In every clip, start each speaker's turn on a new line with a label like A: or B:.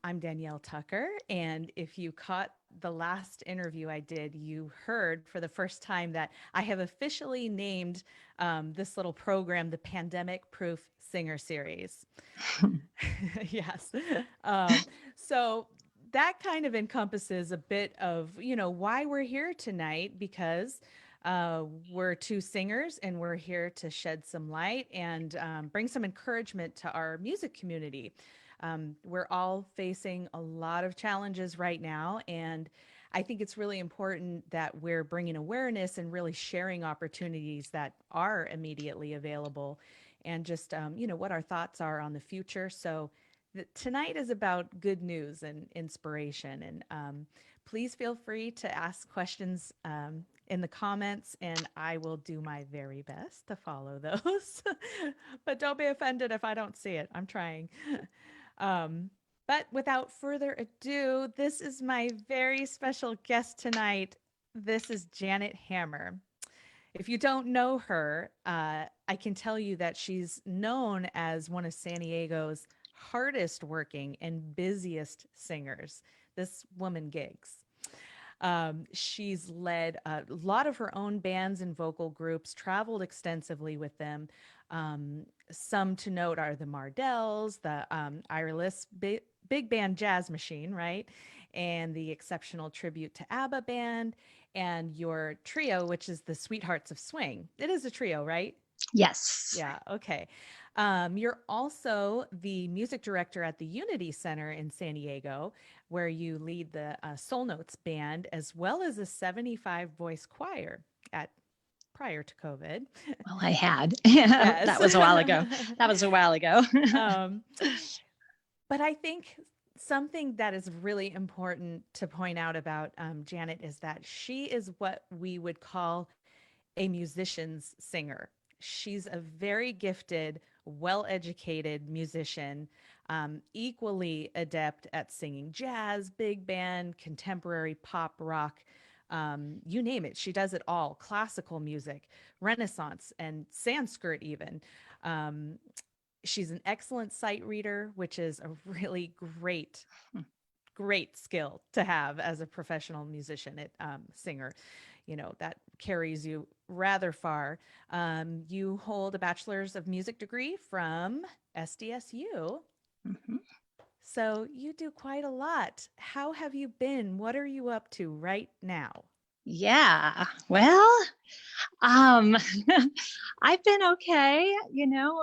A: I'm Danielle Tucker, and if you caught the last interview I did, you heard for the first time that I have officially named this little program the Pandemic Proof Singer Series. Yes. Um, so that kind of encompasses a bit of, why we're here tonight because we're two singers and we're here to shed some light and bring some encouragement to our music community. We're all facing a lot of challenges right now, and I think it's really important that we're bringing awareness and really sharing opportunities that are immediately available and just, what our thoughts are on the future. So tonight is about good news and inspiration. And please feel free to ask questions in the comments, and I will do my very best to follow those. But don't be offended if I don't see it. I'm trying. Um, but without further ado, this is my very special guest tonight. This is Janet Hammer. If you don't know her, I can tell you that she's known as one of San Diego's hardest working and busiest singers. This woman gigs. She's led a lot of her own bands and vocal groups, traveled extensively with them. Some to note are the Mardells, the Liss big band jazz machine, right? And the Xceptional Tribute to ABBA band, and your trio, which is the Sweethearts of Swing. It is a trio, right?
B: Yes.
A: Yeah, okay. You're also the music director at the Unity Center in San Diego, where you lead the Soul Notes band, as well as a 75 voice choir at prior to COVID.
B: Well, I had.
A: Yes.
B: That was a while ago.
A: But I think something that is really important to point out about Janet is that she is what we would call a musician's singer. She's a very gifted, well-educated musician, equally adept at singing jazz, big band, contemporary pop, rock, you name it. She does it all. Classical music, Renaissance, and Sanskrit even. She's an excellent sight reader, which is a really great skill to have as a professional musician, singer. That carries you rather far. You hold a bachelor's of music degree from SDSU.
B: Mm-hmm.
A: So you do quite a lot. How have you been? What are you up to right now?
B: Yeah, well, I've been okay,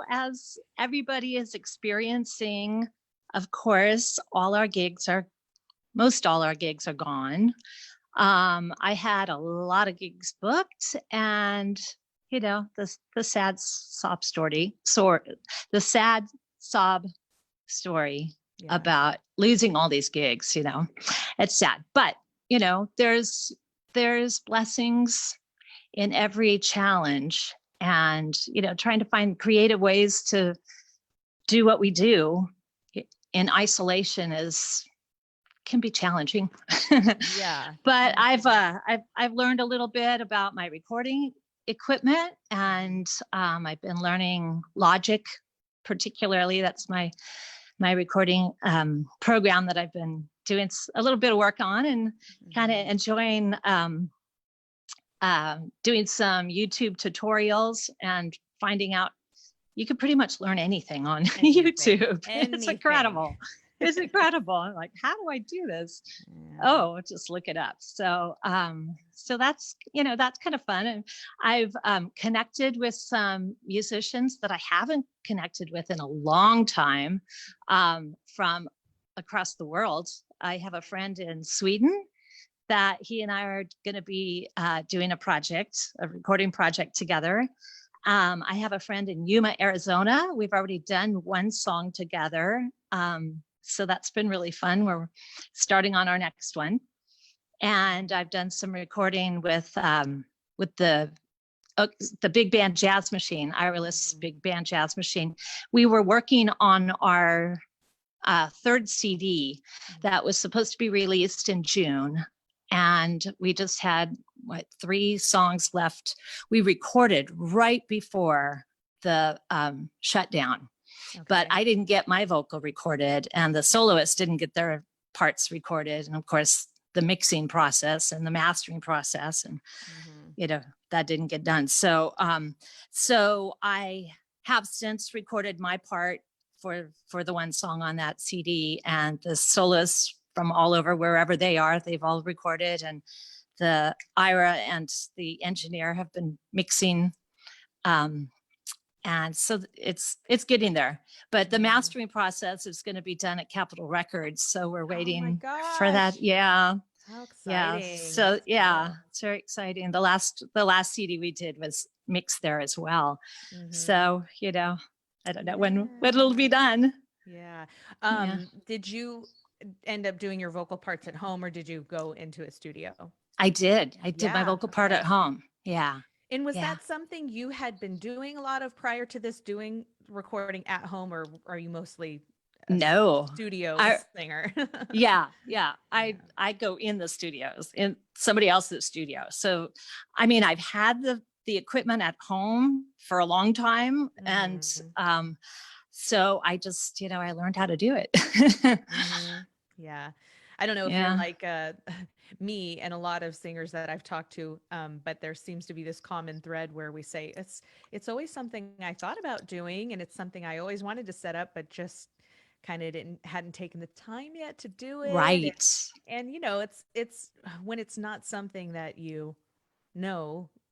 B: as everybody is experiencing. Of course, most all our gigs are gone. I had a lot of gigs booked, and the sad sob story, the sad sob story about losing all these gigs. It's sad, but there's blessings in every challenge, and trying to find creative ways to do what we do in isolation can be challenging.
A: Yeah.
B: But I've learned a little bit about my recording equipment, and I've been learning Logic, particularly. That's my recording program that I've been doing a little bit of work on, and kind of enjoying doing some YouTube tutorials and finding out you can pretty much learn anything on YouTube. It's incredible. It's incredible. I'm like, how do I do this? Yeah. Oh, just look it up. So that's, that's kind of fun. And I've connected with some musicians that I haven't connected with in a long time, from across the world. I have a friend in Sweden that he and I are going to be doing a recording project together. I have a friend in Yuma, Arizona. We've already done one song together. So that's been really fun. We're starting on our next one. And I've done some recording with the big band jazz machine, Liss big band jazz machine. We were working on our third CD that was supposed to be released in June. And we just had 3 songs left. We recorded right before the shutdown. But I didn't get my vocal recorded, and the soloists didn't get their parts recorded. And of course, the mixing process and the mastering process, and that didn't get done. So I have since recorded my part for the one song on that CD, and the soloists from all over, wherever they are, they've all recorded, and the Ira and the engineer have been mixing. And so it's getting there, but the mastering process is going to be done at Capitol Records. So we're waiting for that. Yeah.
A: How exciting.
B: Yeah. So yeah, it's very exciting. The last CD we did was mixed there as well. So, I don't know when it'll be done.
A: Yeah. Did you end up doing your vocal parts at home, or did you go into a studio?
B: I did my vocal part at home. Yeah.
A: And was that something you had been doing a lot of prior to this, recording at home, or are you mostly studio singer?
B: Yeah. I go in the studios, in somebody else's studio. So, I mean, I've had the equipment at home for a long time. And so I just, I learned how to do it.
A: Yeah. I don't know if you're like me and a lot of singers that I've talked to, but there seems to be this common thread where we say it's always something I thought about doing, and it's something I always wanted to set up, but just kind of hadn't taken the time yet to do it.
B: Right.
A: And it's when it's not something that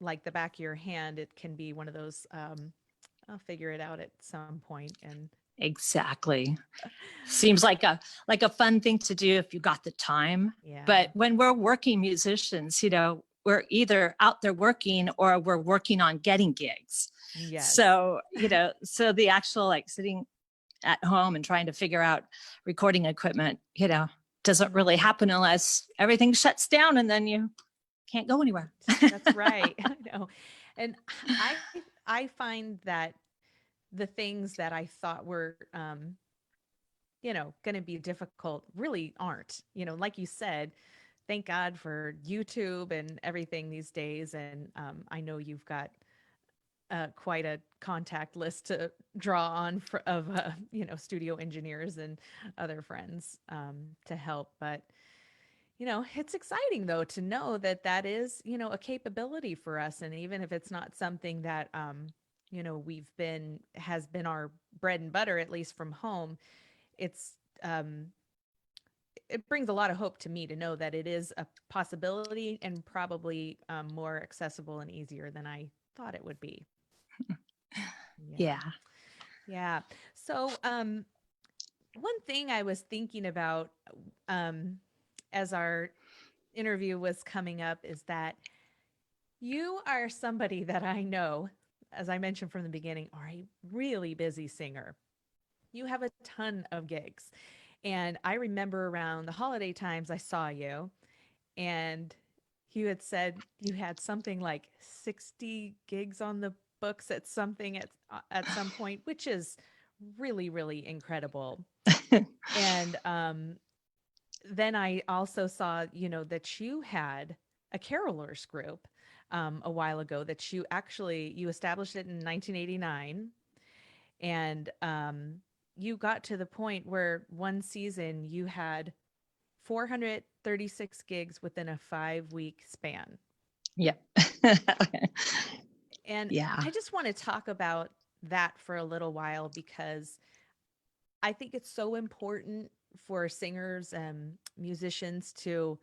A: like the back of your hand, it can be one of those I'll figure it out at some point. And
B: exactly. Seems like a fun thing to do if you got the time.
A: Yeah.
B: But when we're working musicians, we're either out there working or we're working on getting gigs.
A: Yes.
B: So, so the actual like sitting at home and trying to figure out recording equipment, doesn't really happen unless everything shuts down and then you can't go anywhere.
A: That's right. I know. And I find that the things that I thought were, going to be difficult really aren't, like you said, thank God for YouTube and everything these days. And I know you've got quite a contact list to draw on of studio engineers and other friends to help. But, it's exciting, though, to know that is, a capability for us. And even if it's not something that, has been our bread and butter, at least from home, it brings a lot of hope to me to know that it is a possibility, and probably more accessible and easier than I thought it would be. Yeah. So, one thing I was thinking about as our interview was coming up is that you are somebody that I know, as I mentioned from the beginning, are a really busy singer. You have a ton of gigs. And I remember around the holiday times I saw you, and you had said you had something like 60 gigs on the books at some point, which is really, really incredible. And then I also saw, that you had a carolers group a while ago, that you established it in 1989. And you got to the point where one season you had 436 gigs within a 5-week span.
B: Yep.
A: And I just want to talk about that for a little while, because I think it's so important for singers and musicians to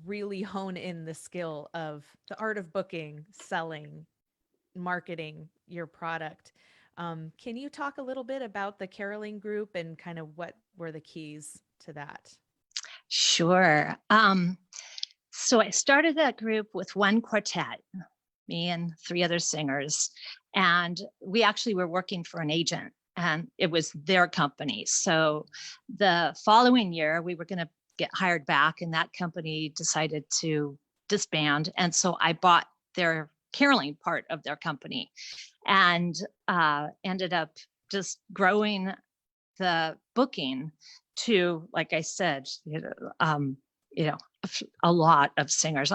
A: really hone in the skill of the art of booking, selling, marketing your product. Can you talk a little bit about the caroling group and kind of what were the keys to that?
B: Sure. So I started that group with one quartet, me and 3 other singers, and we actually were working for an agent, and it was their company. So the following year we were going to get hired back, and that company decided to disband. And so I bought their caroling part of their company, and ended up just growing the booking to, like I said, a lot of singers.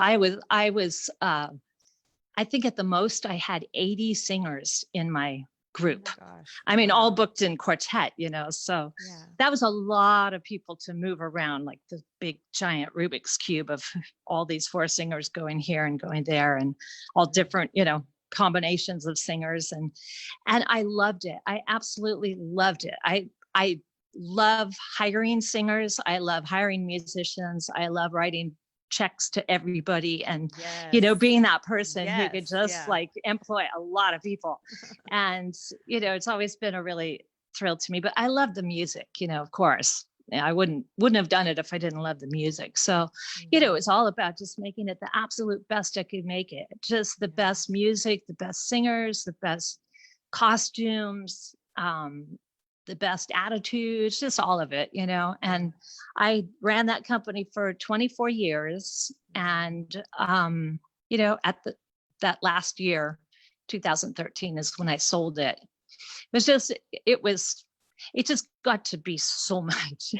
B: I think at the most I had 80 singers in my group.
A: Oh my gosh.
B: I mean, all
A: Wow.
B: booked in quartet, so
A: Yeah.
B: that was a lot of people to move around, like the big giant Rubik's cube of all these four singers going here and going there, and all different, combinations of singers. And I loved it. I absolutely loved it. I love hiring singers. I love hiring musicians. I love writing checks to everybody, and
A: Yes.
B: being that person who could
A: Yes.
B: just
A: Yeah.
B: like employ a lot of people. And it's always been a really thrill to me. But I love the music, of course. I wouldn't have done it if I didn't love the music. So it was all about just making it the absolute best I could make it. Just the best music, the best singers, the best costumes, the best attitudes, just all of it, and I ran that company for 24 years. And, at that last year, 2013 is when I sold it. It just got to be so much.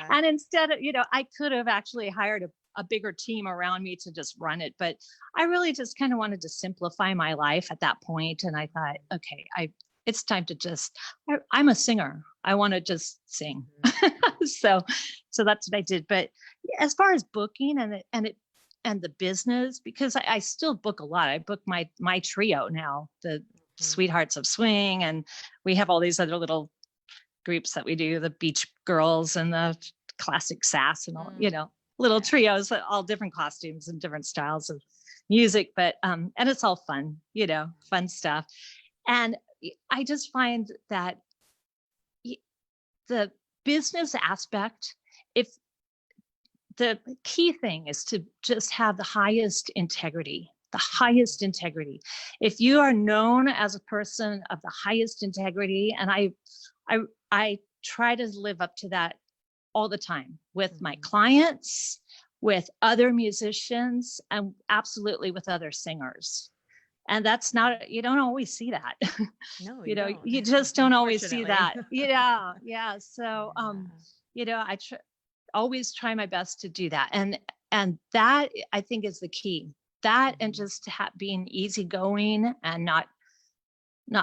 B: And instead of, I could have actually hired a bigger team around me to just run it, but I really just kind of wanted to simplify my life at that point. And I thought, okay, it's time to I'm a singer. I want to just sing. So that's what I did. But as far as booking and the business, because I still book a lot. I book my trio now, the Sweethearts of Swing, and we have all these other little groups that we do, the Beach Girls and the Classic Sass and all, little trios, all different costumes and different styles of music. But and it's all fun, fun stuff. And I just find that the business aspect, if the key thing is to just have the highest integrity. If you are known as a person of the highest integrity, and I try to live up to that all the time with my clients, with other musicians, and absolutely with other singers. And that's not, you don't always see that.
A: No,
B: you just don't always see that. Yeah. So, I always try my best to do that. And that I think is the key. That and just being easygoing and not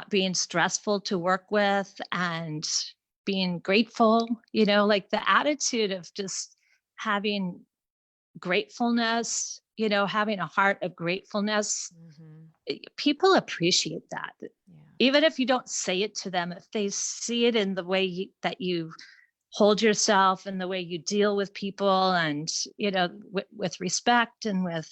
B: being stressful to work with, and being grateful, like the attitude of just having gratefulness, having a heart of gratefulness. People appreciate that. Even if you don't say it to them, if they see it in the way that you hold yourself and the way you deal with people, and, with respect and with,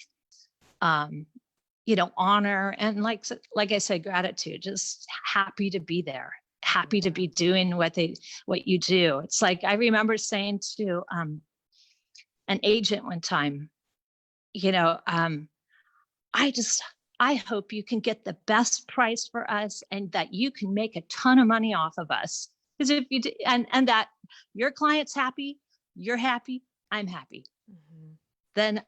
B: honor, and like I said, gratitude, just happy to be there, happy to be doing what you do. It's like, I remember saying to, an agent one time, I hope you can get the best price for us, and that you can make a ton of money off of us. Because if you do, and that your client's happy, you're happy, I'm happy, then,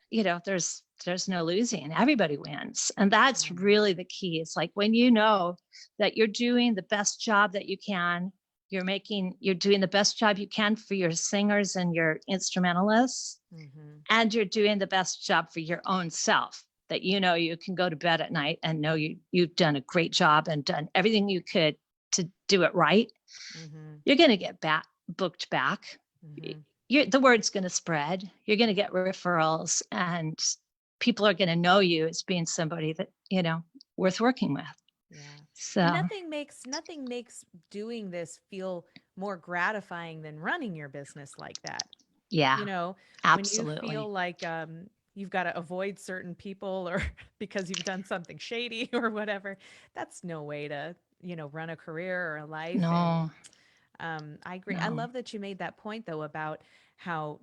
B: there's no losing. Everybody wins. And that's really the key. It's like, when you know that you're doing the best job that you can, you're doing the best job you can for your singers and your instrumentalists, and you're doing the best job for your own self, that you can go to bed at night and know you've done a great job and done everything you could to do it right. You're going to get booked back. The word's going to spread. You're going to get referrals, and people are going to know you as being somebody that, worth working with. So,
A: and nothing makes doing this feel more gratifying than running your business like that.
B: Yeah, absolutely.
A: When you feel like you've got to avoid certain people, or because you've done something shady or whatever, that's no way to, run a career or a life.
B: No.
A: And I agree. No. I love that you made that point, though, about how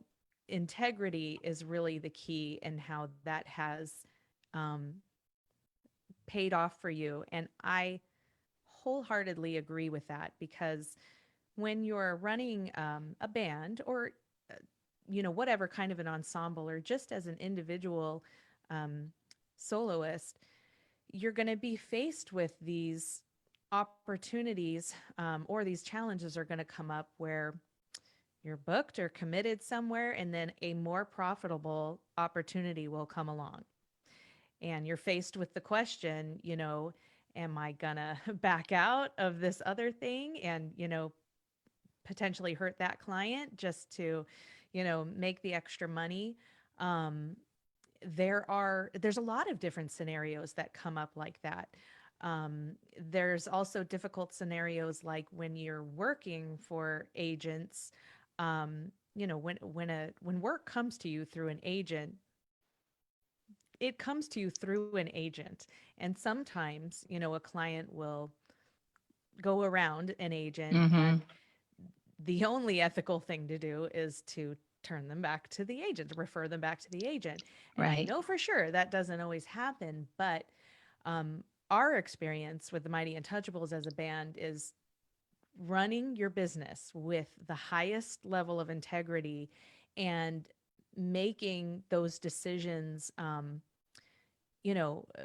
A: integrity is really the key, and how that has paid off for you. And I wholeheartedly agree with that, because when you're running a band, or whatever kind of an ensemble, or just as an individual soloist, you're going to be faced with these opportunities, or these challenges are going to come up, where you're booked or committed somewhere, and then a more profitable opportunity will come along, and you're faced with the question, am I gonna back out of this other thing and, potentially hurt that client just to, make the extra money? Um, there's a lot of different scenarios that come up like that. There's also difficult scenarios like when you're working for agents. When work comes to you through an agent, it comes to you through an agent, and sometimes a client will go around an agent,
B: Mm-hmm.
A: and the only ethical thing to do is to turn them back to the agent, refer them back to the agent. And I
B: Right.
A: know for sure that doesn't always happen, but our experience with the Mighty Untouchables as a band is running your business with the highest level of integrity and making those decisions, you know, uh,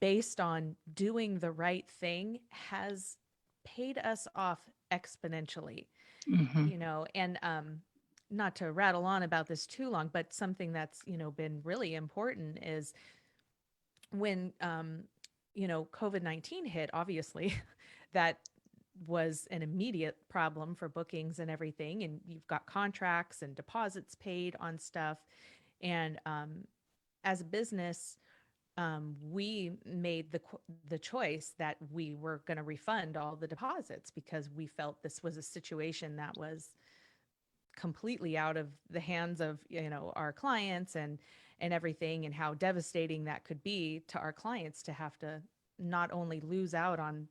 A: based on doing the right thing has paid us off exponentially,
B: Mm-hmm.
A: and not to rattle on about this too long, but something that's, been really important is when, COVID-19 hit, obviously, that was an immediate problem for bookings and everything. And you've got contracts and deposits paid on stuff. And as a business, we made the choice that we were going to refund all the deposits because we felt this was a situation that was completely out of the hands of our clients and everything, and how devastating that could be to our clients to have to not only lose out on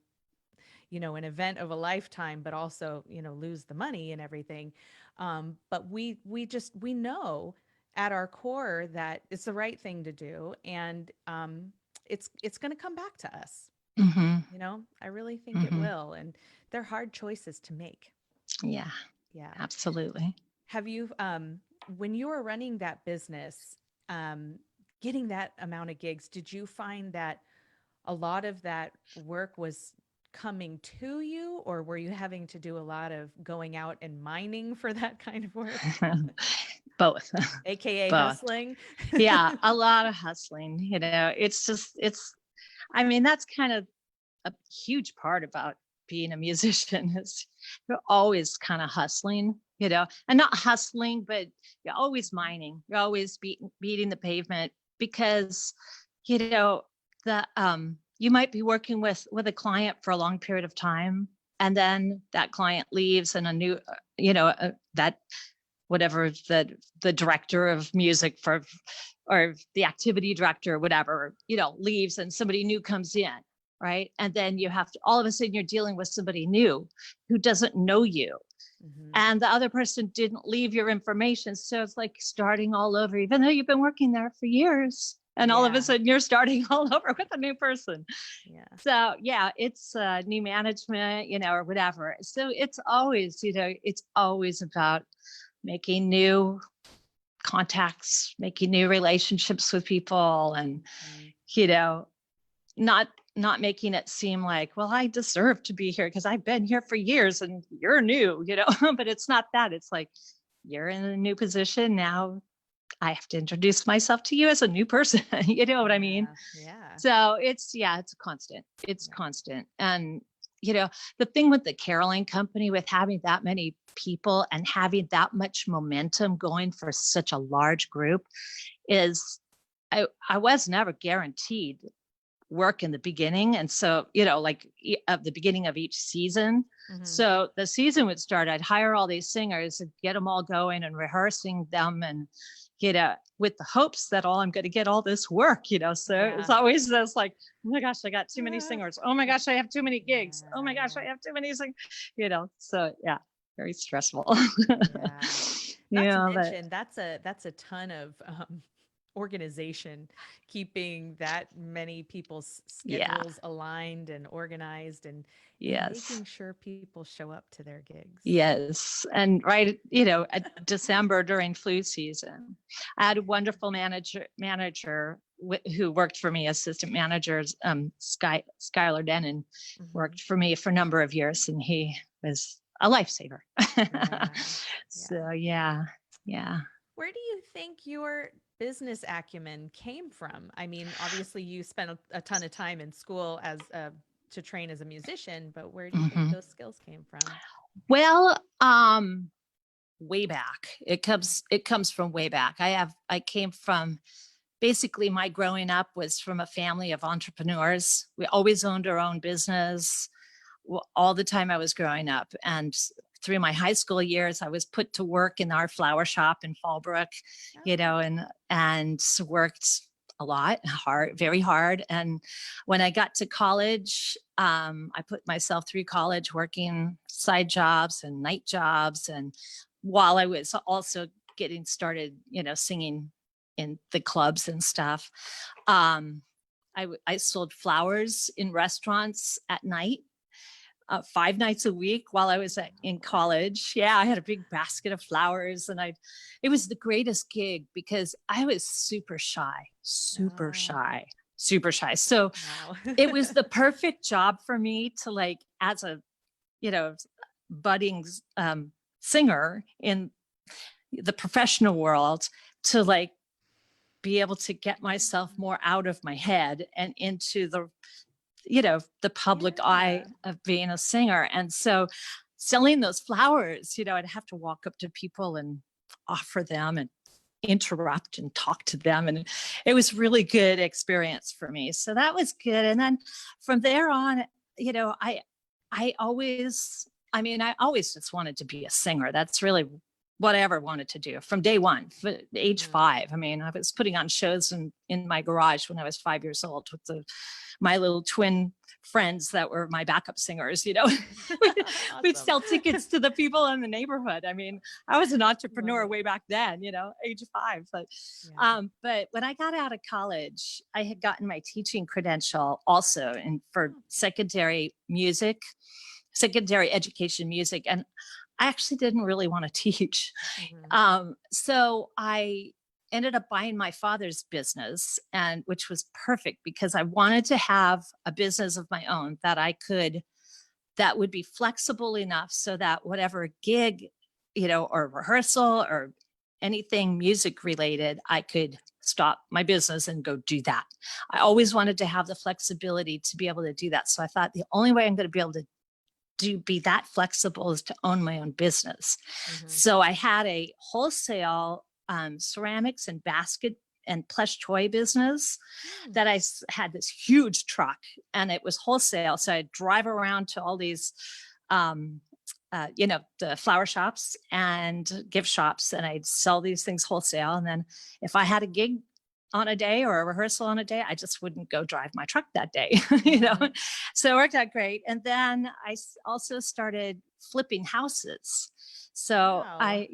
A: an event of a lifetime, but also lose the money and everything. But we know at our core that it's the right thing to do, and it's going to come back to us.
B: Mm-hmm.
A: I really think it
B: Mm-hmm.
A: will, and they're hard choices to make.
B: Yeah,
A: Yeah.
B: absolutely.
A: Have you, when you were running that business, um, getting that amount of gigs, did you find that a lot of that work was coming to you, or were you having to do a lot of going out and mining for that kind of work,
B: Both.
A: aka
B: Both.
A: hustling?
B: Yeah, a lot of hustling. I mean, that's kind of a huge part about being a musician is you're always kind of hustling, and not hustling, but you're always mining. You're always beating the pavement because, you know, you might be working with a client for a long period of time, and then that client leaves, and a new, that whatever the director of music or the activity director or whatever, leaves, and somebody new comes in, right? And then you have to, all of a sudden you're dealing with somebody new who doesn't know you,
A: Mm-hmm.
B: and the other person didn't leave your information, so it's like starting all over, even though you've been working there for years, and all of a
A: Yeah.
B: sudden you're starting all over with a new person.
A: Yeah.
B: So yeah, it's new management, or whatever. So it's always, it's always about making new contacts, making new relationships with people, and
A: Mm-hmm.
B: you know, not not making it seem like, well, I deserve to be here because I've been here for years and you're new, but it's not that. It's like you're in a new position now. I have to introduce myself to you as a new person. You know what I mean?
A: Yeah. Yeah.
B: So it's a constant. It's
A: Yeah.
B: constant. And the thing with the caroling company, with having that many people and having that much momentum going for such a large group, is I was never guaranteed work in the beginning. And so, like at the beginning of each season.
A: Mm-hmm.
B: So the season would start, I'd hire all these singers and get them all going and rehearsing them, and with the hopes that I'm going to get all this work, so
A: Yeah.
B: it's always this like, oh my gosh, I got too many singers. Oh my gosh, I have too many gigs. Oh my gosh,
A: Yeah.
B: I have too many singers, so yeah, very stressful.
A: Yeah. Not to
B: Yeah, but
A: mention that's a ton of organization, keeping that many people's
B: yeah,
A: schedules aligned and organized, and
B: yes.
A: making sure people show up to their gigs.
B: Yes. And right, at December during flu season, I had a wonderful manager who worked for me, assistant managers, Skylar Denon,
A: Mm-hmm.
B: worked for me for a number of years, and he was a lifesaver.
A: Yeah. Yeah.
B: So yeah, yeah.
A: Where do you think your business acumen came from? I mean, obviously you spent a ton of time in school as a to train as a musician, but where do you think those skills came from?
B: Well, way back. It comes from way back. I came from, basically my growing up was from a family of entrepreneurs. We always owned our own business all the time I was growing up. And through my high school years, I was put to work in our flower shop in Fallbrook, and worked a lot, very hard. And when I got to college, I put myself through college working side jobs and night jobs. And while I was also getting started, singing in the clubs and stuff, I sold flowers in restaurants at night. 5 nights a week while I was in college. Yeah, I had a big basket of flowers, and it was the greatest gig because I was super shy. So it was the perfect job for me to, as a, budding singer in the professional world, to be able to get myself more out of my head and into the public eye of being a singer. And so selling those flowers, I'd have to walk up to people and offer them and interrupt and talk to them. And it was really good experience for me. So that was good. And then from there on, I always just wanted to be a singer. That's really what I ever wanted to do from day one, age 5. I mean, I was putting on shows in my garage when I was 5 years old with my little twin friends that were my backup singers. Awesome. We'd sell tickets to the people in the neighborhood. I mean, I was an entrepreneur way back then, age 5. But when I got out of college, I had gotten my teaching credential also for secondary education music. And I actually didn't really want to teach. So I ended up buying my father's business, which was perfect because I wanted to have a business of my own that would be flexible enough so that whatever gig, or rehearsal or anything music related, I could stop my business and go do that. I always wanted to have the flexibility to be able to do that. So I thought the only way I'm going to be able to be that flexible is to own my own business. So I had a wholesale ceramics and basket and plush toy business that I had this huge truck, and it was wholesale. So I'd drive around to all these, the flower shops and gift shops, and I'd sell these things wholesale. And then if I had a gig on a day or a rehearsal on a day, I just wouldn't go drive my truck that day, So it worked out great. And then I also started flipping houses. So I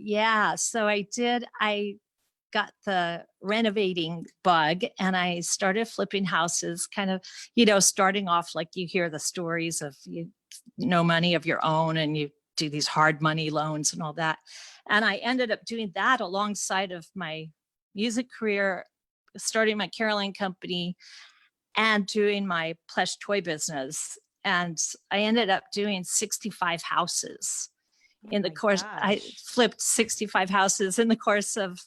B: got the renovating bug, and I started flipping houses, kind of, starting off like you hear the stories of no money of your own, and you do these hard money loans and all that. And I ended up doing that alongside of my music career, starting my caroling company and doing my plush toy business. And I ended up doing 65 houses in the course. I flipped 65 houses in the course of,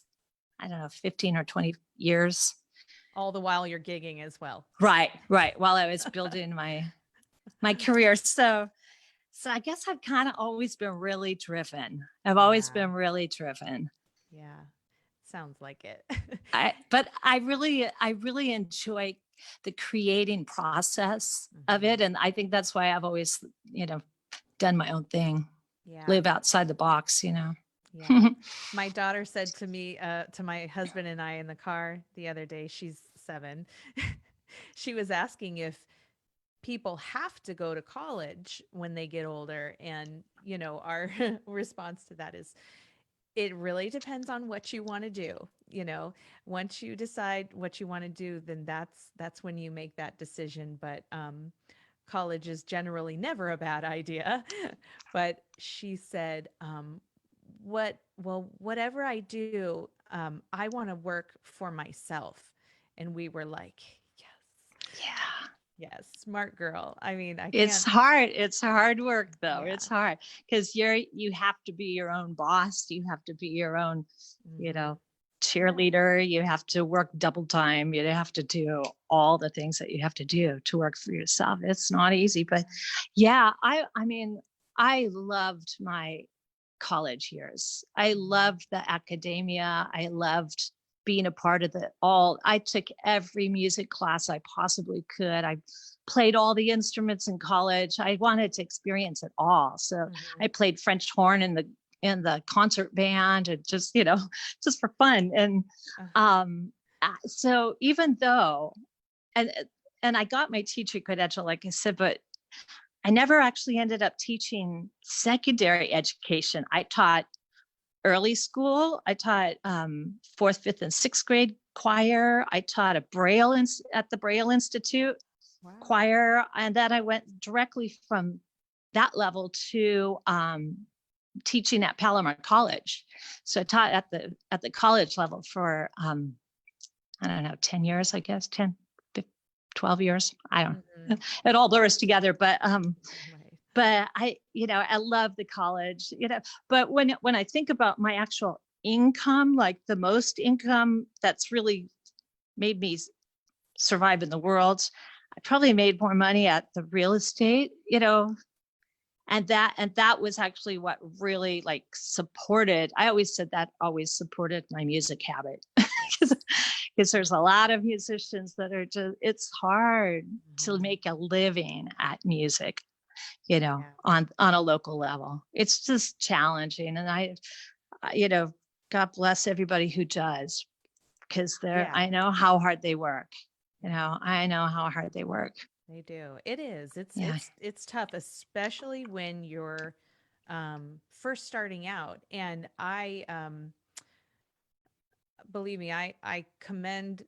B: 15 or 20 years.
A: All the while you're gigging as well.
B: Right. While I was building my career. So I guess I've kind of always been really driven. I've always been really driven.
A: Yeah. Sounds like it.
B: But I really enjoy the creating process of it. And I think that's why I've always, done my own thing, live outside the box, Yeah.
A: My daughter said to me, to my husband and I in the car the other day, she's 7. She was asking if people have to go to college when they get older. And, our response to that is, it really depends on what you want to do. Once you decide what you want to do, then that's when you make that decision. But college is generally never a bad idea. But she said, whatever I do, I want to work for myself. And we were like, yes.
B: Yeah.
A: Yes, smart girl. I mean,
B: it's hard. It's hard work though. Yeah. It's hard because you have to be your own boss. You have to be your own, cheerleader, you have to work double time, you have to do all the things that you have to do to work for yourself. It's not easy, but yeah, I mean, I loved my college years. I loved the academia. I loved being a part of I took every music class I possibly could. I played all the instruments in college. I wanted to experience it all. So I played French horn in the concert band, and just, just for fun. And so even though, and I got my teacher credential, like I said, but I never actually ended up teaching secondary education. I taught early school. I taught 4th, 5th, and 6th grade choir. I taught at the Braille Institute choir. And then I went directly from that level to teaching at Palomar College. So I taught at the college level for, I don't know, 10 years, I guess, 10, 12 years. I don't know. It all blurs together, but I, I love the college, but when I think about my actual income, like the most income that's really made me survive in the world, I probably made more money at the real estate, and that was actually what really like supported. I always said that always supported my music habit, because there's a lot of musicians that are it's hard to make a living at music, on a local level. It's just challenging. And I, God bless everybody who does, because I know how hard they work. I know how hard they work.
A: They do. It is. It's tough, especially when you're first starting out. And I believe me, I commend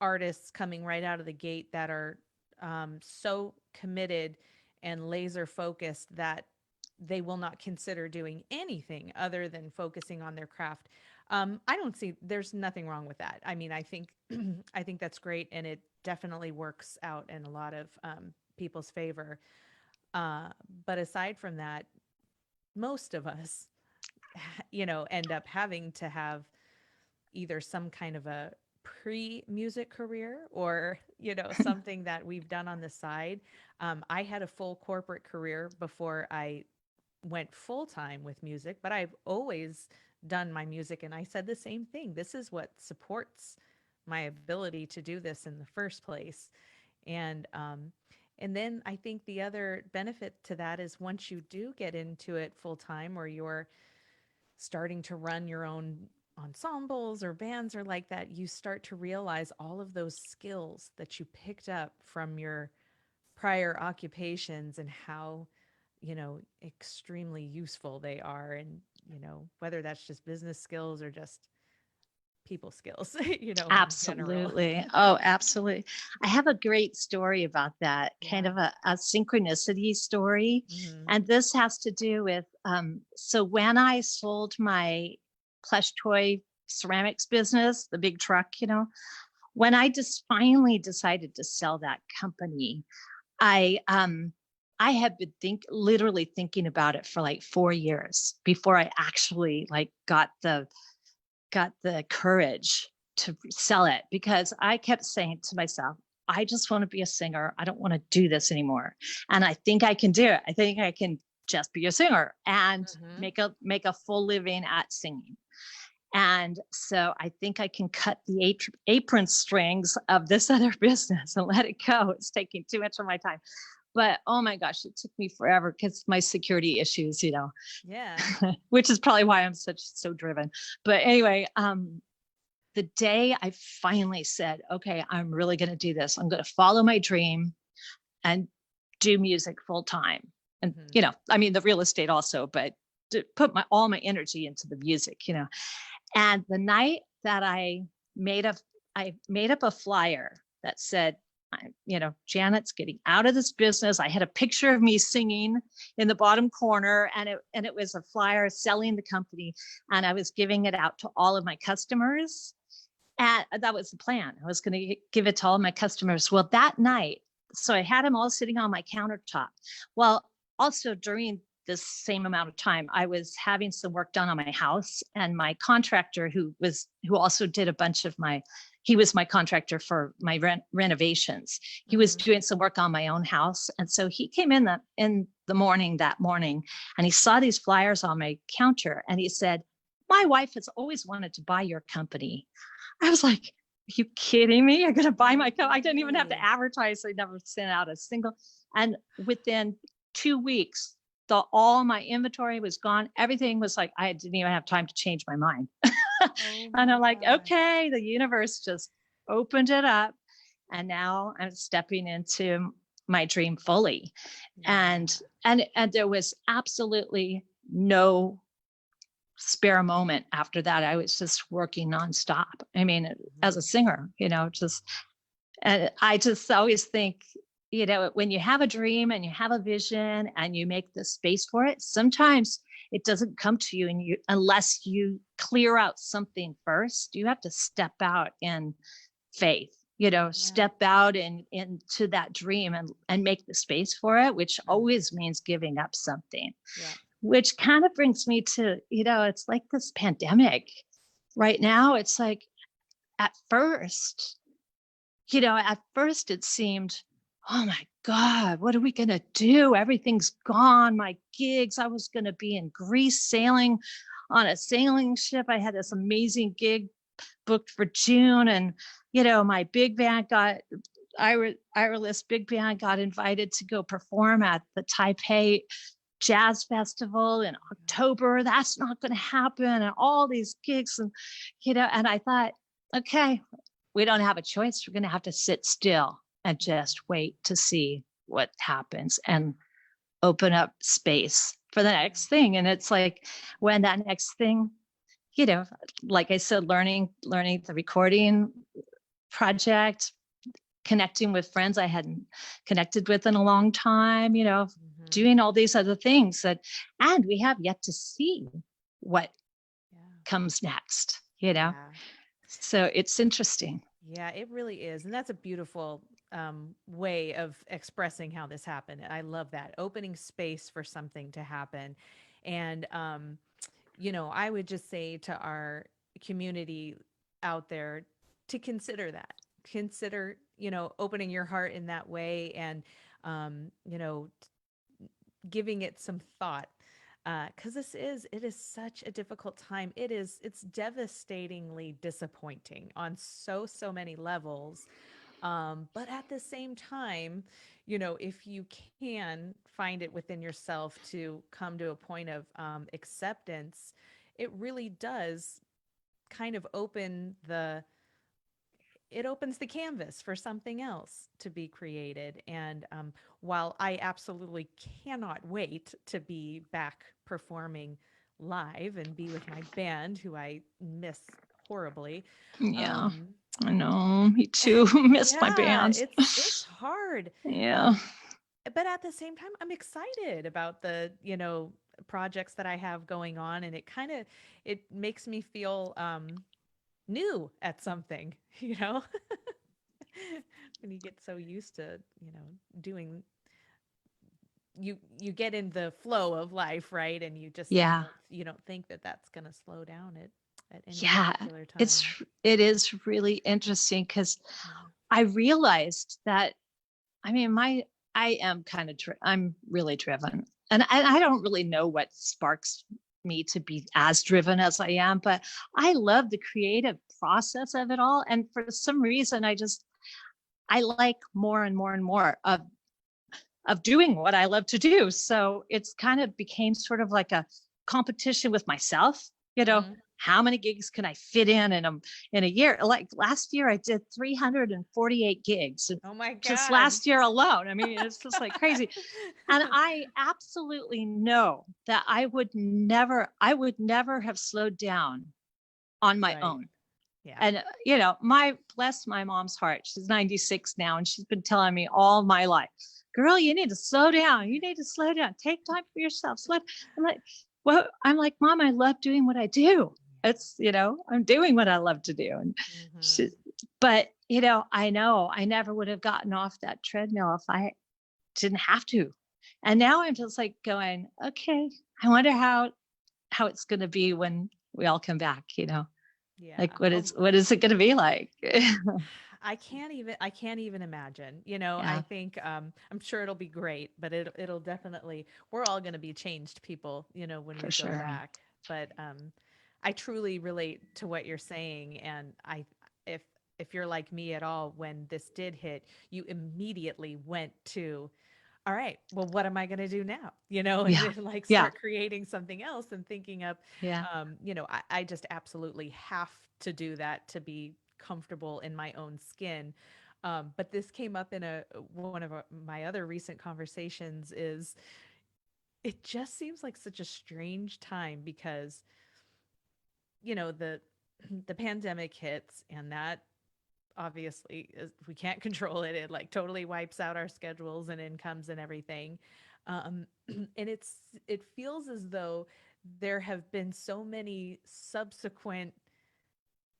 A: artists coming right out of the gate that are so committed and laser focused that they will not consider doing anything other than focusing on their craft. I don't see there's nothing wrong with that. I mean, I think I think that's great, and it definitely works out in a lot of people's favor. But aside from that, most of us, end up having to have either some kind of a pre-music career or something that we've done on the side. I had a full corporate career before I went full-time with music, but I've always done my music, and I said the same thing. This is what supports my ability to do this in the first place. And then I think the other benefit to that is once you do get into it full-time, or you're starting to run your own ensembles or bands or like that, you start to realize all of those skills that you picked up from your prior occupations and how, extremely useful they are. And, whether that's just business skills or just people skills,
B: Absolutely. Oh, absolutely. I have a great story about that, kind of a synchronicity story. And this has to do with, so when I sold my plush toy ceramics business, the big truck, when I just finally decided to sell that company, I had been literally thinking about it for like 4 years before I actually like got the courage to sell it, because I kept saying to myself, I just want to be a singer. I don't want to do this anymore. And I think I can do it. I think I can just be a singer and make a full living at singing. And so I think I can cut the apron strings of this other business and let it go. It's taking too much of my time. But oh my gosh, it took me forever because my security issues,
A: Yeah.
B: which is probably why I'm so driven. But anyway, the day I finally said, okay, I'm really going to do this. I'm going to follow my dream and do music full time. And, I mean, the real estate also, but to put all my energy into the music, And the night that I made up a flyer that said, Janet's getting out of this business. I had a picture of me singing in the bottom corner, and it was a flyer selling the company, and I was giving it out to all of my customers. And that was the plan. I was going to give it to all my customers. Well, that night, so I had them all sitting on my countertop. Well, also during this same amount of time, I was having some work done on my house, and my contractor who also did a bunch of he was my contractor for my renovations. He was doing some work on my own house. And so he came in the morning that morning, and he saw these flyers on my counter, and he said, "My wife has always wanted to buy your company." I was like, "Are you kidding me? You're going to buy my company?" I didn't even have to advertise. I never sent out a single. And within 2 weeks, all my inventory was gone. Everything was like, I didn't even have time to change my mind. And I'm like, okay, the universe just opened it up. And now I'm stepping into my dream fully. Yeah. And there was absolutely no spare moment after that. I was just working nonstop. I mean, as a singer, and I just always think, when you have a dream and you have a vision and you make the space for it, sometimes it doesn't come to you, unless you clear out something first. You have to step out in faith, step out into that dream and make the space for it, which always means giving up something. Yeah. Which kind of brings me to, it's like this pandemic right now. It's like at first it seemed, oh my God, what are we going to do? Everything's gone. My gigs, I was going to be in Greece sailing on a sailing ship. I had this amazing gig booked for June. And, my big band Liss big band got invited to go perform at the Taipei Jazz Festival in October. That's not going to happen. And all these gigs, and, and I thought, okay, we don't have a choice. We're going to have to sit still and just wait to see what happens and open up space for the next thing. And it's like, when that next thing, like I said, learning the recording project, connecting with friends I hadn't connected with in a long time, doing all these other things and we have yet to see what comes next, So it's interesting.
A: Yeah, it really is. And that's a beautiful way of expressing how this happened. I love that, opening space for something to happen. And, I would just say to our community out there to consider that. Consider, opening your heart in that way and, giving it some thought. Because it is such a difficult time. It's devastatingly disappointing on so many levels. But at the same time, if you can find it within yourself to come to a point of acceptance, it really does kind of opens the canvas for something else to be created. And while I absolutely cannot wait to be back performing live and be with my band, who I miss horribly.
B: Yeah, I know. Me too. Miss my band.
A: It's hard.
B: Yeah.
A: But at the same time, I'm excited about the, projects that I have going on. And it makes me feel new at something, when you get so used to, doing, you get in the flow of life, right? And you just, you don't think that that's going to slow down at any particular time.
B: It is really interesting because I realized that, I'm really driven, and I don't really know what sparks me to be as driven as I am, but I love the creative process of it all. And for some reason, I like more and more and more of doing what I love to do. So it's kind of became sort of like a competition with myself, how many gigs can I fit in a year? Like last year I did 348 gigs.
A: Oh my God.
B: Just last year alone. It's just like crazy. And I absolutely know that I would never have slowed down on my own. Yeah. And, bless my mom's heart. She's 96 now, and she's been telling me all my life, girl, you need to slow down. You need to slow down. Take time for yourself. I'm like, Mom, I love doing what I do. It's, I'm doing what I love to do. And but, I know I never would have gotten off that treadmill if I didn't have to. And now I'm just like going, okay, I wonder how it's going to be when we all come back,
A: Yeah.
B: like what is it going to be like?
A: I can't even imagine. I
B: Yeah,
A: think I'm sure it'll be great, but it'll definitely, we're all going to be changed people, when
B: for
A: we go
B: sure.
A: back. But I truly relate to what you're saying, and if if you're like me at all, when this did hit, you immediately went to, all right, well, what am I going to do now? And
B: Yeah.
A: then like
B: Yeah.
A: start creating something else and thinking of,
B: Yeah.
A: I just absolutely have to do that to be comfortable in my own skin. But this came up in one of my other recent conversations. Is it just seems like such a strange time because the the pandemic hits, and that obviously we can't control it. It like totally wipes out our schedules and incomes and everything. And it feels as though there have been so many subsequent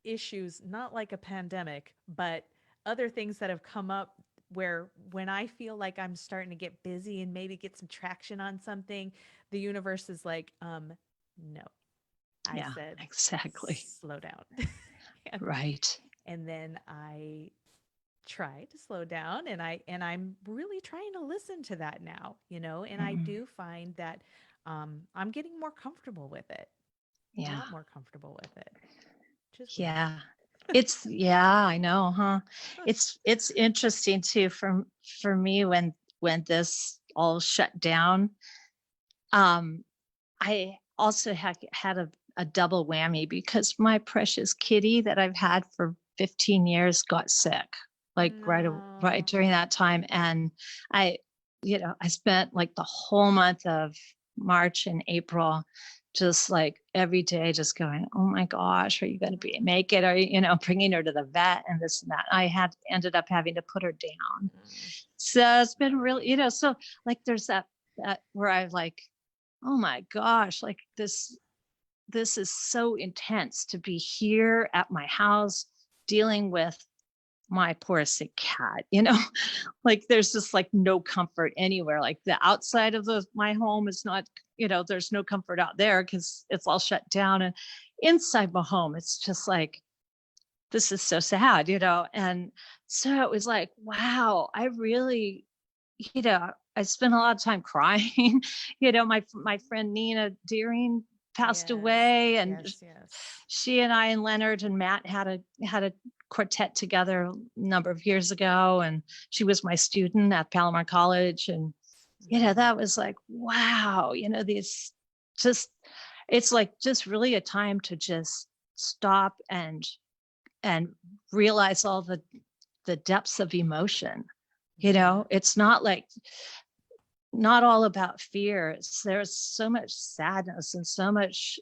A: issues, not like a pandemic, but other things that have come up where when I feel like I'm starting to get busy and maybe get some traction on something, the universe is like, no. I
B: Yeah,
A: said,
B: exactly.
A: slow down. and,
B: Right.
A: and then I try to slow down, and I'm really trying to listen to that now, and I
B: Mhm.
A: do find that I'm getting more comfortable with it. A
B: Yeah.
A: lot more comfortable with it, which is weird.
B: Yeah. Yeah, I know, huh? It's interesting too for me when this all shut down. Um, I also had a double whammy because my precious kitty that I've had for 15 years got sick, like right
A: No.
B: during that time. And I, I spent like the whole month of March and April just like every day just going, oh my gosh, are you going to make it? Are you, bringing her to the vet and this and that. I had ended up having to put her down.
A: Mm,
B: So it's been really, so like there's that where I like, oh my gosh, like this is so intense to be here at my house dealing with my poor sick cat, like there's just like no comfort anywhere. Like the outside of my home is not, there's no comfort out there because it's all shut down. And inside my home, it's just like, this is so sad, And so it was like, wow, I really, I spent a lot of time crying. My friend Nina Deering passed
A: yes.
B: away, and
A: Yes, yes.
B: she and I and Leonard and Matt had a quartet together a number of years ago, and she was my student at Palomar College, and
A: Mm,
B: that was like, wow, these just it's like just really a time to just stop and realize all the depths of emotion.
A: yeah.
B: It's not all about fear. There's so much sadness and so much,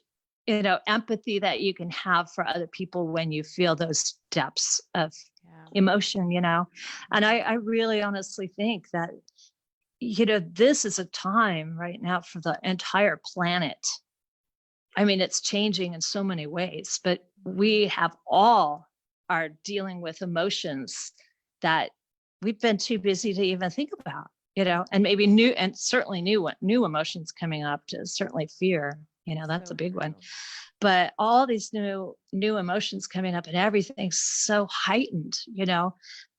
B: empathy that you can have for other people when you feel those depths of
A: Yeah.
B: emotion, And
A: Mhm.
B: I really honestly think that, this is a time right now for the entire planet. I mean, it's changing in so many ways, but
A: Mhm.
B: we have all are dealing with emotions that we've been too busy to even think about, and maybe new and certainly new emotions coming up to certainly fear, that's a
A: So
B: big one.
A: true.
B: But all these new emotions coming up and everything's so heightened,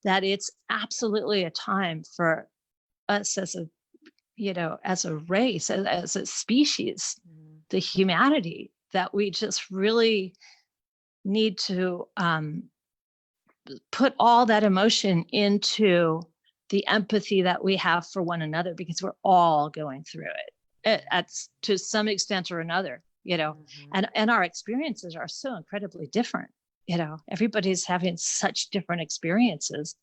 B: that it's absolutely a time for us as a race, as a species,
A: Mm.
B: the humanity, that we just really need to put all that emotion into the empathy that we have for one another, because we're all going through it at to some extent or another,
A: Mhm.
B: and our experiences are so incredibly different. Everybody's having such different experiences,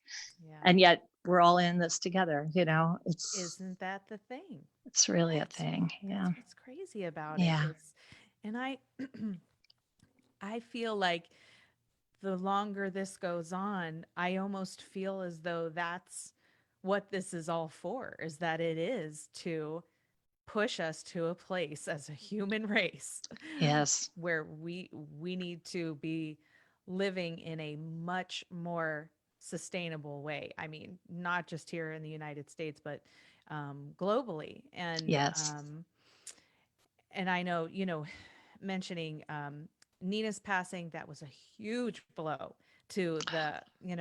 A: Yeah.
B: and yet we're all in this together.
A: Isn't that the thing?
B: It's really a
A: That's
B: thing.
A: that's
B: Yeah.
A: what's crazy about it.
B: Yeah.
A: It's and I feel like the longer this goes on, I almost feel as though that's what this is all for, is that it is to push us to a place as a human race
B: Yes.
A: where we need to be living in a much more sustainable way. I mean, not just here in the United States, but globally.
B: Yes.
A: And I know, mentioning Nina's passing, that was a huge blow to the,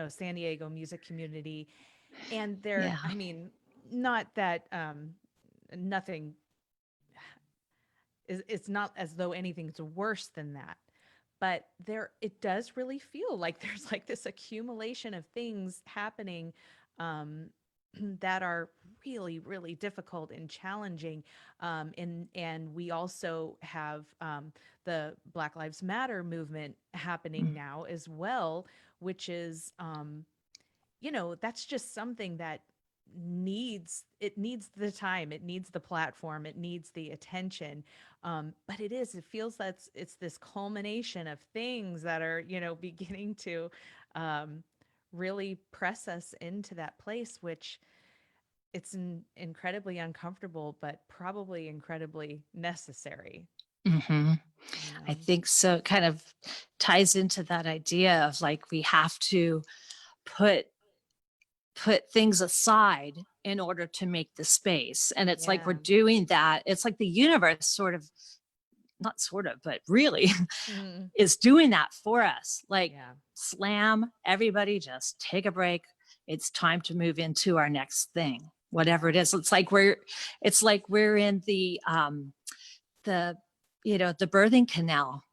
A: San Diego music community. And there,
B: Yeah.
A: I mean, not that nothing is, it's not as though anything's worse than that. But there, it does really feel like there's like this accumulation of things happening um, that are really, really difficult and challenging. And we also have the Black Lives Matter movement happening now as well, which is, that's just something that needs the time, it needs the platform, it needs the attention. But it feels that it's this culmination of things that are, beginning to um, really press us into that place, which incredibly uncomfortable, but probably incredibly necessary.
B: Mm-hmm.
A: You
B: I
A: know?
B: think so. It kind of ties into that idea of like we have to put things aside in order to make the space. And it's like we're
A: Yeah.
B: doing that. It's like the universe sort of, not sort of, but really
A: Mm,
B: is doing that for us. Like,
A: yeah.
B: slam, everybody just take a break. It's time to move into our next thing, whatever it
A: Yeah.
B: is. It's like we're in the the birthing canal.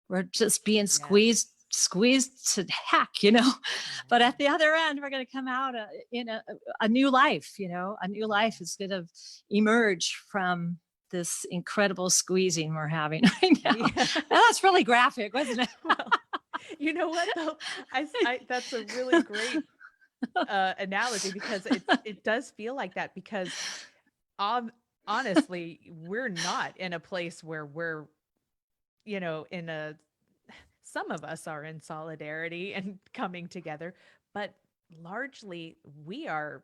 B: We're just being
A: Yes.
B: squeezed to heck, but
A: Yeah.
B: at the other end we're going to come out in a new life. A new life is going to emerge from this incredible squeezing we're having right now.
A: Yeah.
B: Now, that's really graphic, wasn't it?
A: Well, you know what though? That's a really great analogy, because it does feel like that, because um, honestly, we're not in a place where we're, in a some of us are in solidarity and coming together, but largely we're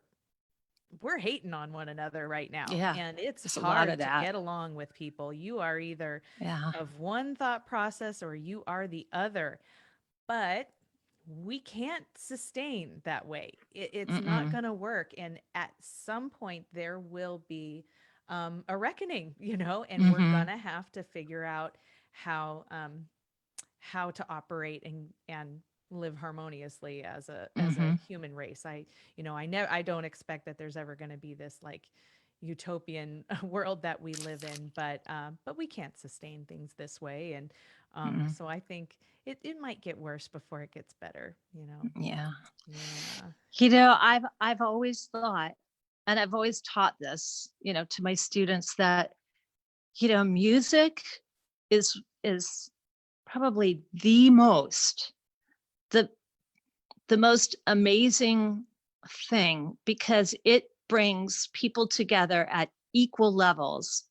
A: hating on one another right now,
B: Yeah,
A: and it's
B: there's a lot of
A: hard to
B: that.
A: get along with people. You are either
B: Yeah.
A: of one thought process or you are the other, but we can't sustain that way. It's not
B: Mm-mm.
A: going to work. And at some point, there will be a reckoning, and we're
B: Mm-hmm.
A: going to have to figure out how to operate and live harmoniously as a
B: Mm-hmm.
A: human race. I don't expect that there's ever going to be this like utopian world that we live in, but we can't sustain things this way. And
B: Mm-mm.
A: so I think it might get worse before it gets better.
B: Yeah.
A: Yeah.
B: I've always thought, and I've always taught this, to my students that, music is probably the the most amazing thing, because it brings people together at equal levels,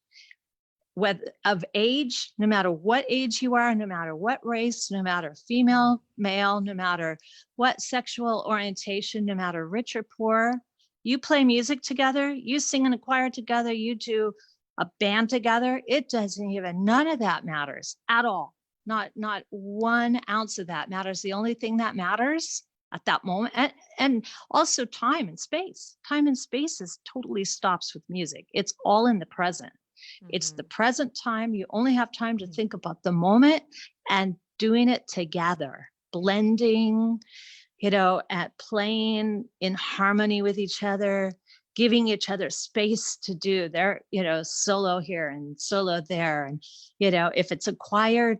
B: whether of age, no matter what age you are, no matter what race, no matter female, male, no matter what sexual orientation, no matter rich or poor. You play music together, you sing in a choir together, you do a band together. It doesn't even, none of that matters at all. Not 1 ounce of that matters. The only thing that matters at that moment, and also time and space. Time and space is totally stops with music. It's all in the present. It's the
A: Mm-hmm.
B: present time. You only have time to think about the moment and doing it together, blending, at playing in harmony with each other, giving each other space to do their, solo here and solo there. And, if it's a choir,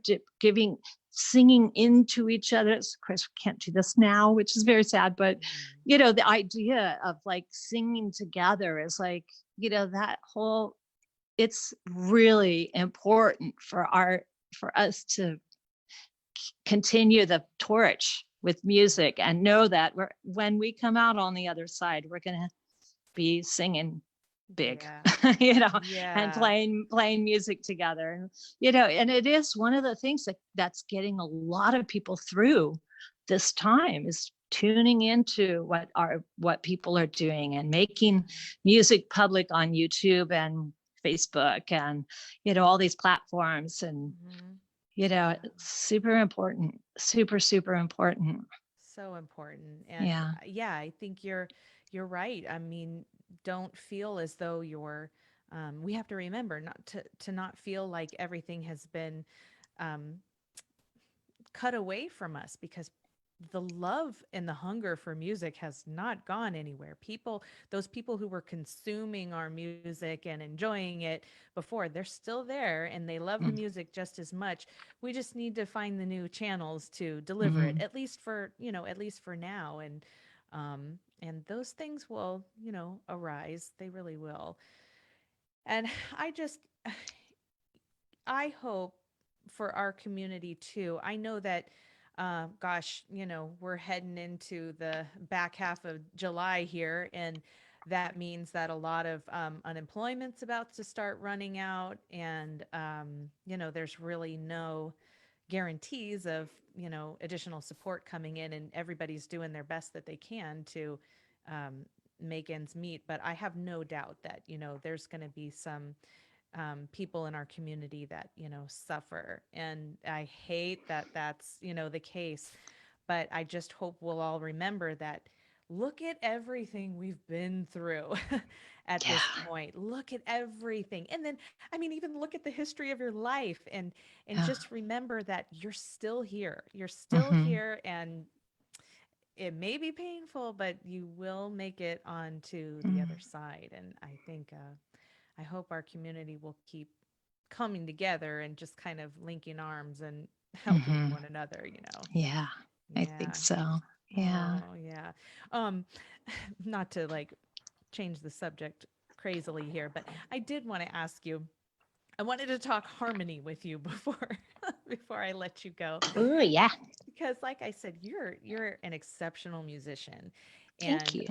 B: singing into each other. Of course, we can't do this now, which is very sad, but, the idea of like singing together is like, that whole, it's really important for us to continue the torch with music and know that when we come out on the other side, we're going to be singing big,
A: Yeah.
B: and
A: Yeah.
B: playing music together. And, and it is one of the things that's getting a lot of people through this time, is tuning into what people are doing and making music public on YouTube and Facebook and, all these platforms. And,
A: Mm-hmm.
B: it's super important, super, super important.
A: So important. And
B: Yeah.
A: yeah, I think you're right. I mean, don't feel as though we have to remember not to not feel like everything has been um, cut away from us, because the love and the hunger for music has not gone anywhere. Those people who were consuming our music and enjoying it before, they're still there and they love the
B: Mm.
A: music just as much. We just need to find the new channels to deliver it,
B: Mhm.
A: at least for now. And those things will, arise. They really will. And I just, I hope for our community too. I know that, gosh, we're heading into the back half of July here, and that means that a lot of unemployment's about to start running out, and there's really no guarantees of additional support coming in, and everybody's doing their best that they can to um, make ends meet. But I have no doubt that there's going to be some people in our community that suffer, and I hate that that's the case. But I just hope we'll all remember that, look at everything we've been through at
B: Yeah.
A: this point. Look at everything. And then, I mean, even look at the history of your life, and
B: Yeah.
A: just remember that you're still here. You're still
B: Mhm.
A: here, and it may be painful, but you will make it onto the other
B: Mm.
A: side. And I think I hope our community will keep coming together and just kind of linking arms and helping
B: Mhm.
A: one another,
B: Yeah. I think
A: Yeah.
B: so. Yeah.
A: Oh, yeah. Um, not to like change the subject crazily here, but I did want to ask you. I wanted to talk harmony with you before before I let you go,
B: Oh, yeah.
A: because like I said, you're an exceptional musician,
B: Thank
A: and
B: you.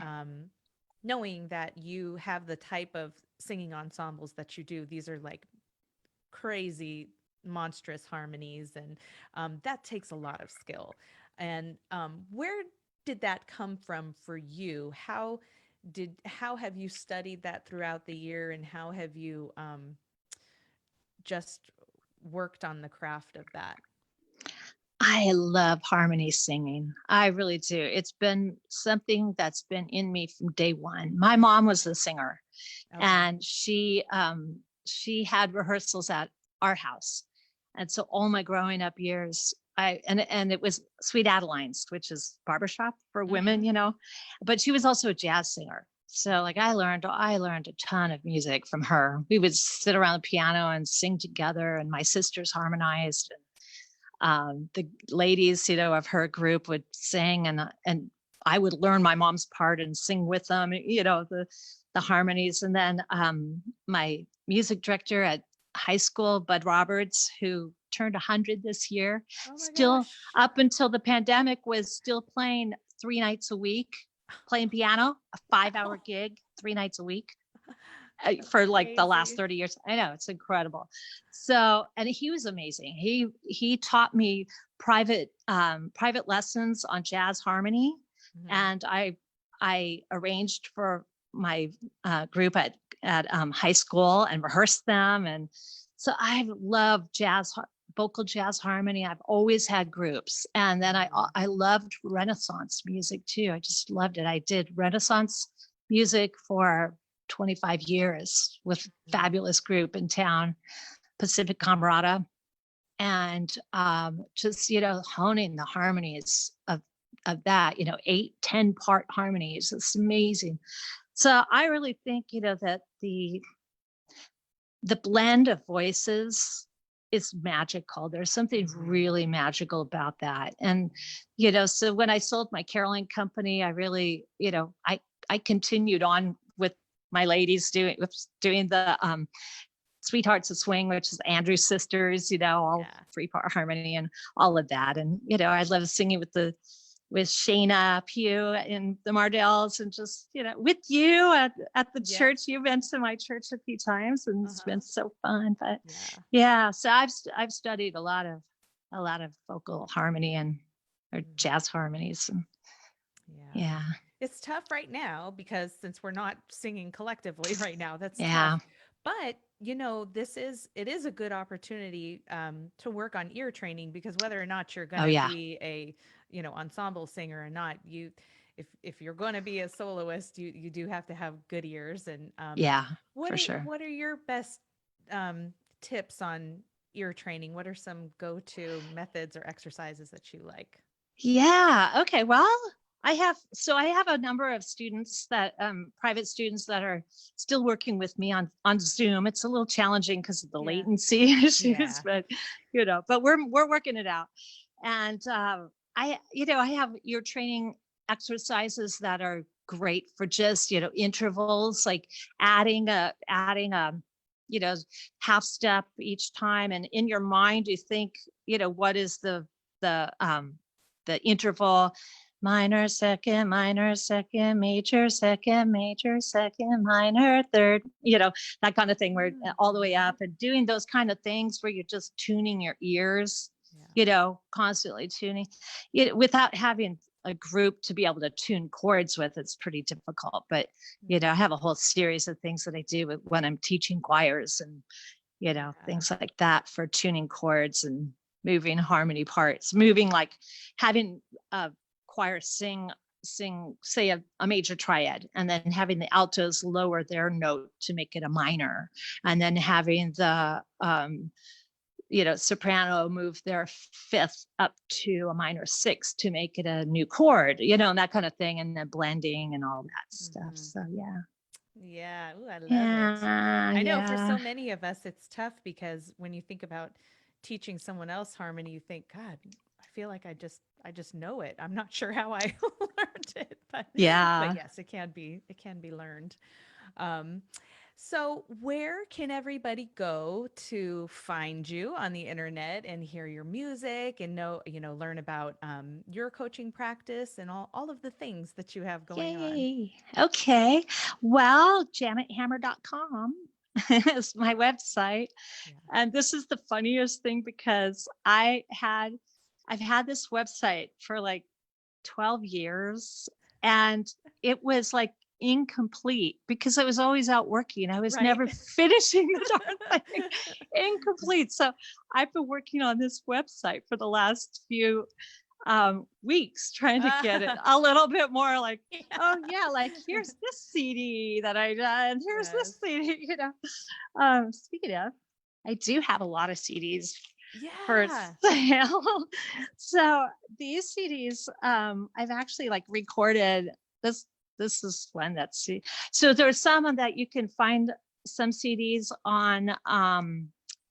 A: knowing that you have the type of singing ensembles that you do, these are like crazy monstrous harmonies, and that takes a lot of skill. And where did that come from for you? How have you studied that throughout the year, and how have you just worked on the craft of that?
B: I love harmony singing. I really do. It's been something that's been in me from day one. My mom was a singer,
A: Okay.
B: and she had rehearsals at our house. And so all my growing up years, and it was Sweet Adeline's, which is barbershop for women,
A: Mm-hmm.
B: but she was also a jazz singer. So like I learned a ton of music from her. We would sit around the piano and sing together, and my sisters harmonized. The ladies, of her group would sing, and I would learn my mom's part and sing with them, the harmonies. And then my music director at high school, Bud Roberts, who turned 100 this year,
A: Oh my
B: still
A: gosh.
B: up until the pandemic was still playing 3 nights a week, playing piano, a 5 hour
A: Wow.
B: gig, 3 nights a week
A: That's
B: for like the last
A: crazy.
B: 30 years. I know, it's incredible. So, and he was amazing. He taught me private lessons on jazz harmony,
A: Hmm.
B: and I arranged for my group at high school and rehearsed them. And so I love vocal jazz harmony. I've always had groups, and then
A: Hmm.
B: I loved Renaissance music too. I just loved it. I did Renaissance music for 25 years with
A: Hmm.
B: fabulous group in town, Pacific Camerata, and just honing the harmonies of that, 8-10 part harmonies. It's amazing. So I really think that the blend of voices is magical. There's something
A: Hmm.
B: really magical about that. And so when I sold my caroling company, I really, I continued on with my ladies doing the Sweethearts of Swing, which is Andrew's sisters, all
A: Yeah.
B: 3 part harmony and all of that. And I love singing with Shayna Pugh and the Mardells, and just with you at the
A: Yep.
B: church. You've been to my church a few times, and it's been
A: Uh-huh.
B: so fun. But
A: Yeah.
B: yeah, so I've studied a lot of vocal harmony and or
A: Hmm.
B: jazz harmonies. And
A: Yeah.
B: yeah.
A: It's tough right now because since we're not singing collectively right now, that's tough.
B: Yeah.
A: But, it is a good opportunity to work on ear training, because whether or not you're going
B: Oh
A: to
B: yeah.
A: be a, ensemble singer or not, if you're going to be a soloist, you do have to have good ears. And
B: Yeah, for sure.
A: what are your best tips on ear training? What are some go-to methods or exercises that you like?
B: Yeah. Okay. Well, I have a number of students that private students that are still working with me on Zoom. It's a little challenging because of the
A: Yeah.
B: latency issues,
A: Yeah.
B: but but we're working it out. And I have ear training exercises that are great for just intervals, like adding a you know half step each time, and in your mind you think what is the interval: minor second, major second, minor third, that kind of thing, where all the way up, and doing those kind of things where you're just tuning your ears, constantly tuning it without having a group to be able to tune chords with. It's pretty difficult, but I have a whole series of things that I do when I'm teaching choirs, and things like that for tuning chords and moving harmony parts, moving, like having a choir sing say a major triad, and then having the altos lower their note to make it a minor, and then having the soprano move their fifth up to a minor six to make it a new chord, and that kind of thing, and then blending and all that stuff. So
A: yeah. Ooh, I love it. I know for
B: yeah.
A: so many of us, it's tough because when you think about teaching someone else harmony, you think, God, I feel like I just know it. I'm not sure how I learned it, but
B: Yeah.
A: yes, it can be learned. Um, so where can everybody go to find you on the internet and hear your music and learn about your coaching practice and all of the things that you have going on?
B: Yay. Okay. Well, janethammer.com is my website.
A: Yeah.
B: And this is the funniest thing, because I've had this website for like 12 years, and it was like incomplete because I was always out working. I was
A: Right.
B: never finishing the darn thing. Incomplete. So I've been working on this website for the last few weeks, trying to get it a little bit more like, oh yeah, like here's this CD that I done, here's
A: Yes.
B: this CD, speaking of, I do have a lot of CDs for
A: Yeah.
B: sale. So these CDs, I've actually like recorded this. This is one that's, so there's some that you can find some CDs on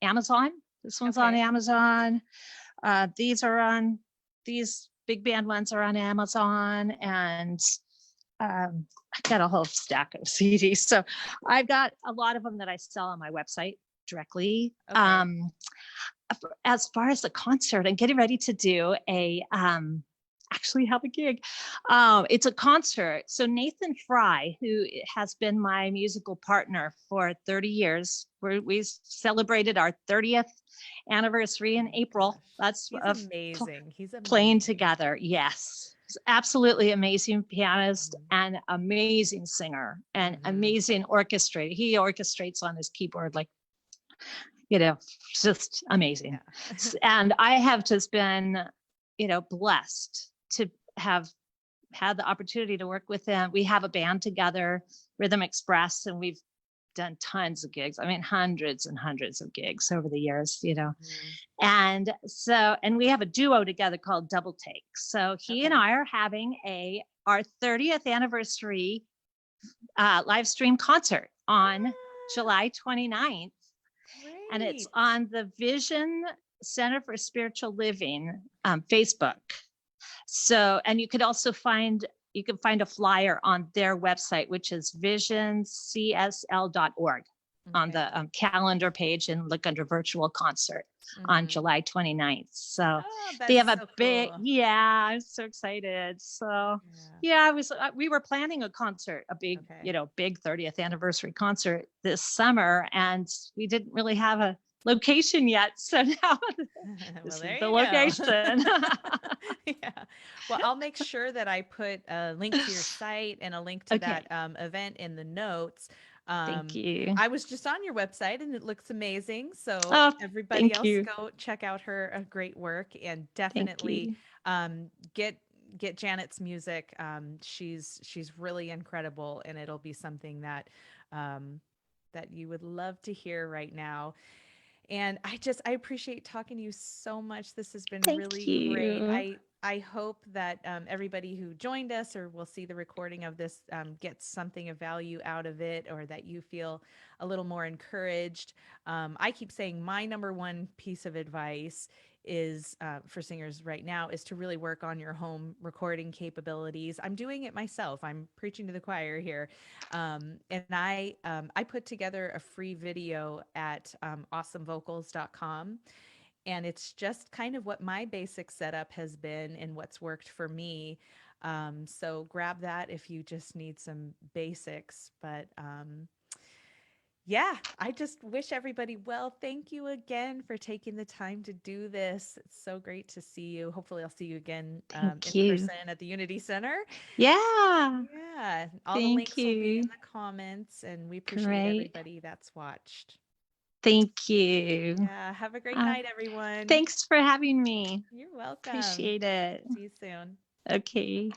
B: Amazon. This one's on
A: Okay.
B: Amazon. These big band ones are on Amazon, and I got a whole stack of CDs. So I've got a lot of them that I sell on my website directly.
A: Okay.
B: As far as the concert, I'm getting ready to do actually have a gig. It's a concert. So Nathan Fry, who has been my musical partner for 30 years, we celebrated our 30th anniversary in April. That's
A: He's
B: of
A: amazing. He's
B: playing
A: amazing.
B: together. Yes. He's absolutely amazing pianist and amazing singer and amazing orchestrator. He orchestrates on his keyboard like, just amazing.
A: Yeah.
B: And I have just been, blessed to have had the opportunity to work with him. We have a band together, Rhythm Express, and we've done tons of gigs. I mean, hundreds and hundreds of gigs over the years, And we have a duo together called Double Take. So he and I are having our 30th anniversary live stream concert on July 29th.
A: Great.
B: And it's on the Vision Center for Spiritual Living Facebook. So, and you can find a flyer on their website, which is visioncsl.org, on the calendar page, and look under virtual concert on July 29th. So they have a big, cool. I'm so excited. So we were planning a concert, a big, big 30th anniversary concert this summer, and we didn't really have a location yet. So now this is the location.
A: Well, I'll make sure that I put a link to your site and a link to that event in the notes.
B: Thank you.
A: I was just on your website and it looks amazing. So everybody else go check out her great work, and definitely get get Janet's music. She's really incredible, and it'll be something that that you would love to hear right now. And I appreciate talking to you so much. This has been
B: Thank
A: really great.
B: you.
A: I hope that everybody who joined us or will see the recording of this gets something of value out of it, or that you feel a little more encouraged. I keep saying my number one piece of advice is for singers right now is to really work on your home recording capabilities. I'm doing it myself. I'm preaching to the choir here. And I put together a free video at awesomevocals.com, and it's just kind of what my basic setup has been and what's worked for me. So grab that if you just need some basics. But yeah, I just wish everybody well. Thank you again for taking the time to do this. It's so great to see you. Hopefully, I'll see you again
B: Thank
A: in
B: you.
A: person at the Unity Center.
B: Yeah.
A: Yeah, all the
B: Thank
A: links will be in
B: you.
A: the comments, and we appreciate
B: Great.
A: everybody that's watched.
B: Thank you.
A: Yeah, have a great
B: Uh,
A: night, everyone.
B: Thanks for having me.
A: You're welcome.
B: Appreciate it.
A: See you soon.
B: Okay.